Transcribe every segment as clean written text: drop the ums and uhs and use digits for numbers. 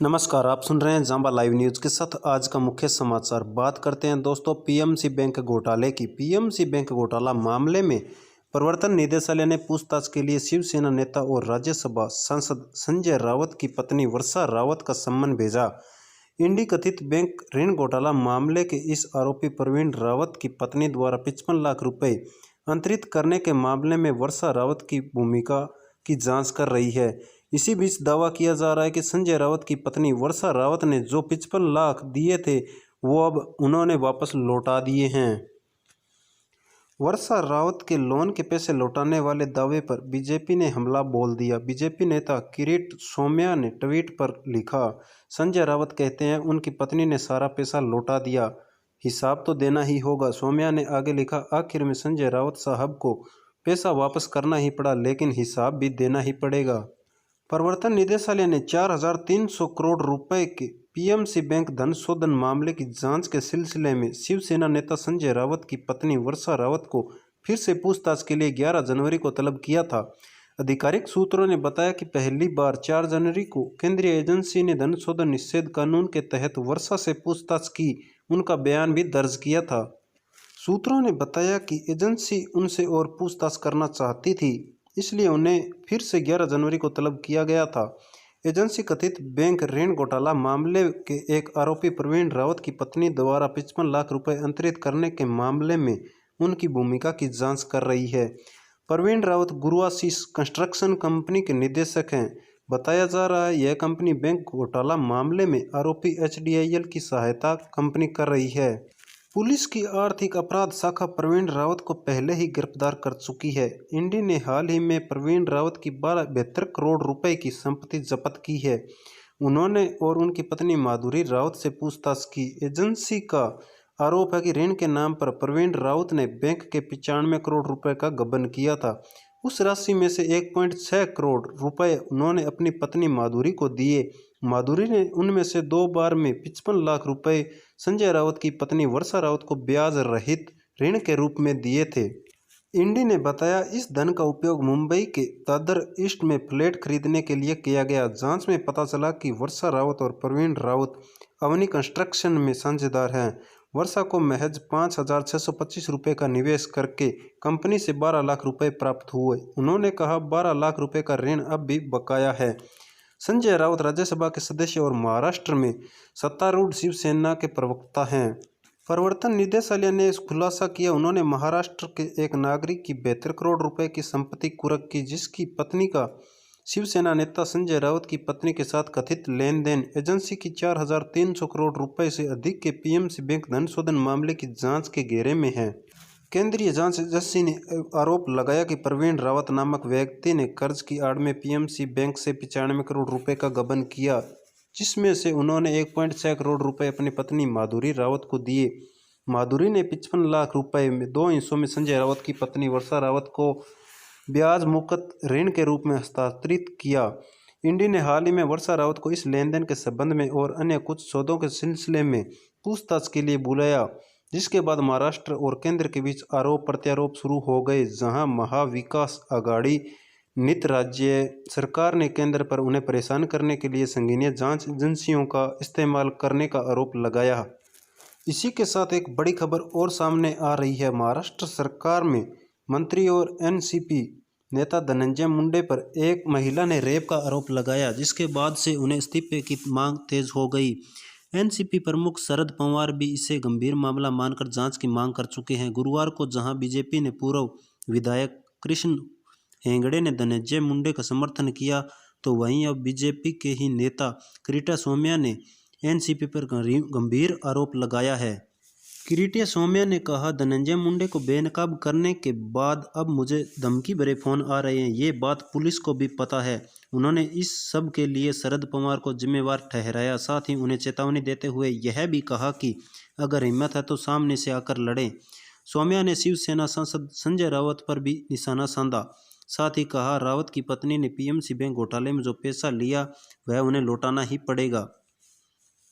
नमस्कार, आप सुन रहे हैं जांबा लाइव न्यूज़ के साथ आज का मुख्य समाचार। बात करते हैं दोस्तों पीएमसी बैंक घोटाले की। पीएमसी बैंक घोटाला मामले में प्रवर्तन निदेशालय ने पूछताछ के लिए शिवसेना नेता और राज्यसभा सांसद संजय राउत की पत्नी वर्षा राउत का सम्मन भेजा। इंडी कथित बैंक ऋण घोटाला मामले के इस आरोपी प्रवीण रावत की पत्नी द्वारा 55 लाख रुपए अंतरित करने के मामले में वर्षा रावत की भूमिका की जांच कर रही है। इसी बीच दावा किया जा रहा है कि संजय राउत की पत्नी वर्षा रावत ने जो 55 लाख दिए थे वो अब उन्होंने वापस लौटा दिए हैं। वर्षा रावत के लोन के पैसे लौटाने वाले दावे पर बीजेपी ने हमला बोल दिया। बीजेपी नेता किरीट सोमैया ने ट्वीट पर लिखा, संजय रावत कहते हैं उनकी पत्नी ने सारा पैसा लौटा दिया, हिसाब तो देना ही होगा। सोमैया ने आगे लिखा, आखिर में संजय रावत साहब को पैसा वापस करना ही पड़ा, लेकिन हिसाब भी देना ही पड़ेगा। प्रवर्तन निदेशालय ने 4,300 करोड़ रुपए के पीएमसी बैंक धन शोधन मामले की जांच के सिलसिले में शिवसेना नेता संजय रावत की पत्नी वर्षा रावत को फिर से पूछताछ के लिए 11 जनवरी को तलब किया था। आधिकारिक सूत्रों ने बताया कि पहली बार 4 जनवरी को केंद्रीय एजेंसी ने धन शोधन निषेध कानून के तहत वर्षा से पूछताछ की। उनका बयान भी दर्ज किया था। सूत्रों ने बताया कि एजेंसी उनसे और पूछताछ करना चाहती थी, इसलिए उन्हें फिर से 11 जनवरी को तलब किया गया था। एजेंसी कथित बैंक ऋण घोटाला मामले के एक आरोपी प्रवीण रावत की पत्नी द्वारा 55 लाख रुपए अंतरित करने के मामले में उनकी भूमिका की जांच कर रही है। प्रवीण रावत गुरुआशीष कंस्ट्रक्शन कंपनी के निदेशक हैं। बताया जा रहा है यह कंपनी बैंक घोटाला मामले में आरोपी HDIL की सहायता कंपनी कर रही है। पुलिस की आर्थिक अपराध शाखा प्रवीण रावत को पहले ही गिरफ्तार कर चुकी है। इंडी ने हाल ही में प्रवीण रावत की 72 करोड़ रुपए की संपत्ति जब्त की है। उन्होंने और उनकी पत्नी माधुरी रावत से पूछताछ की। एजेंसी का आरोप है कि ऋण के नाम पर प्रवीण रावत ने बैंक के 95 करोड़ रुपए का गबन किया था। उस राशि में से 1.6 करोड़ रुपए उन्होंने अपनी पत्नी माधुरी को दिए। माधुरी ने उनमें से 2 बार में 55 लाख रुपए संजय रावत की पत्नी वर्षा रावत को ब्याज रहित ऋण के रूप में दिए थे। इंडी ने बताया इस धन का उपयोग मुंबई के दादर ईस्ट में फ्लैट खरीदने के लिए किया गया। जांच में पता चला कि वर्षा रावत और प्रवीण रावत अवनी कंस्ट्रक्शन में साझेदार हैं। वर्षा को महज 5,625 रुपये का निवेश करके कंपनी से 12 लाख रुपए प्राप्त हुए। उन्होंने कहा 12 लाख रुपए का ऋण अब भी बकाया है। संजय राउत राज्यसभा के सदस्य और महाराष्ट्र में सत्तारूढ़ शिवसेना के प्रवक्ता हैं। प्रवर्तन निदेशालय ने खुलासा किया, उन्होंने महाराष्ट्र के एक नागरिक की 72 करोड़ रुपए की संपत्ति कुर्क की, जिसकी पत्नी का शिवसेना नेता संजय राउत की पत्नी के साथ कथित लेन देन एजेंसी की 4,300 करोड़ रुपए से अधिक के पीएमसी बैंक धन शोधन मामले की जांच के घेरे में है। केंद्रीय जांच एजेंसी ने आरोप लगाया कि प्रवीण रावत नामक व्यक्ति ने कर्ज की आड़ में पीएमसी बैंक से 95 करोड़ रुपए का गबन किया, जिसमें से उन्होंने 1.6 करोड़ रुपए अपनी पत्नी माधुरी रावत को दिए। माधुरी ने 55 लाख रुपए में 2 हिस्सों में संजय रावत की पत्नी वर्षा रावत को ब्याज मुक्त ऋण के रूप में हस्तांतरित किया। इंडी ने हाल ही में वर्षा रावत को इस लेन देन के संबंध में और अन्य कुछ सौदों के सिलसिले में पूछताछ के लिए बुलाया, जिसके बाद महाराष्ट्र और केंद्र के बीच आरोप प्रत्यारोप शुरू हो गए, जहां महाविकास आघाड़ी नित राज्य सरकार ने केंद्र पर उन्हें परेशान करने के लिए संघीय जांच एजेंसियों का इस्तेमाल करने का आरोप लगाया। इसी के साथ एक बड़ी खबर और सामने आ रही है। महाराष्ट्र सरकार में मंत्री और एनसीपी नेता धनंजय मुंडे पर एक महिला ने रेप का आरोप लगाया, जिसके बाद से उन्हें इस्तीफे की मांग तेज हो गई। एनसीपी प्रमुख शरद पवार भी इसे गंभीर मामला मानकर जांच की मांग कर चुके हैं। गुरुवार को जहां बीजेपी ने पूर्व विधायक कृष्ण हेगड़े ने धनंजय मुंडे का समर्थन किया, तो वहीं अब बीजेपी के ही नेता किरीट सोमैया ने एनसीपी पर गंभीर आरोप लगाया है। किरीट सोमैया ने कहा, धनंजय मुंडे को बेनकाब करने के बाद अब मुझे धमकी भरे फोन आ रहे हैं। ये बात पुलिस को भी पता है। उन्होंने इस सब के लिए शरद पवार को जिम्मेवार ठहराया। साथ ही उन्हें चेतावनी देते हुए यह भी कहा कि अगर हिम्मत है तो सामने से आकर लड़ें। सोमैया ने शिवसेना सांसद संजय रावत पर भी निशाना साधा। साथ ही कहा, रावत की पत्नी ने पीएमसी बैंक घोटाले में जो पैसा लिया वह उन्हें लौटाना ही पड़ेगा।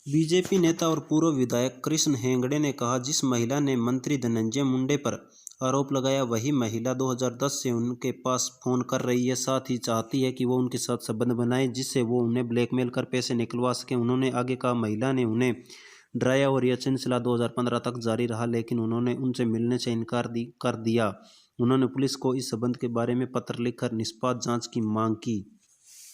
बीजेपी नेता और पूर्व विधायक कृष्ण हेगड़े ने कहा, जिस महिला ने मंत्री धनंजय मुंडे पर आरोप लगाया। वही महिला 2010 से उनके पास फ़ोन कर रही है, साथ ही चाहती है कि वो उनके साथ संबंध बनाए जिससे वो उन्हें ब्लैकमेल कर पैसे निकलवा सकें। उन्होंने आगे कहा, महिला ने उन्हें डराया और यह सिलसिला 2015 तक जारी रहा, लेकिन उन्होंने उनसे मिलने से इनकार कर दिया। उन्होंने पुलिस को इस संबंध के बारे में पत्र लिखकर निष्पक्ष जांच की मांग की।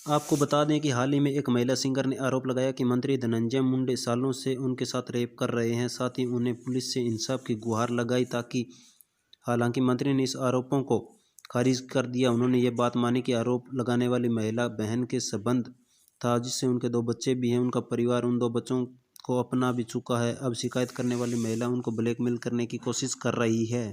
आपको बता दें कि हाल ही में एक महिला सिंगर ने आरोप लगाया कि मंत्री धनंजय मुंडे सालों से उनके साथ रेप कर रहे हैं। साथ ही उन्हें पुलिस से इंसाफ की गुहार लगाई ताकि हालांकि मंत्री ने इस आरोपों को खारिज कर दिया। उन्होंने ये बात मानी कि आरोप लगाने वाली महिला बहन के संबंध था जिससे उनके 2 बच्चे भी हैं। उनका परिवार उन 2 बच्चों को अपना भी चुका है। अब शिकायत करने वाली महिला उनको ब्लैकमेल करने की कोशिश कर रही है।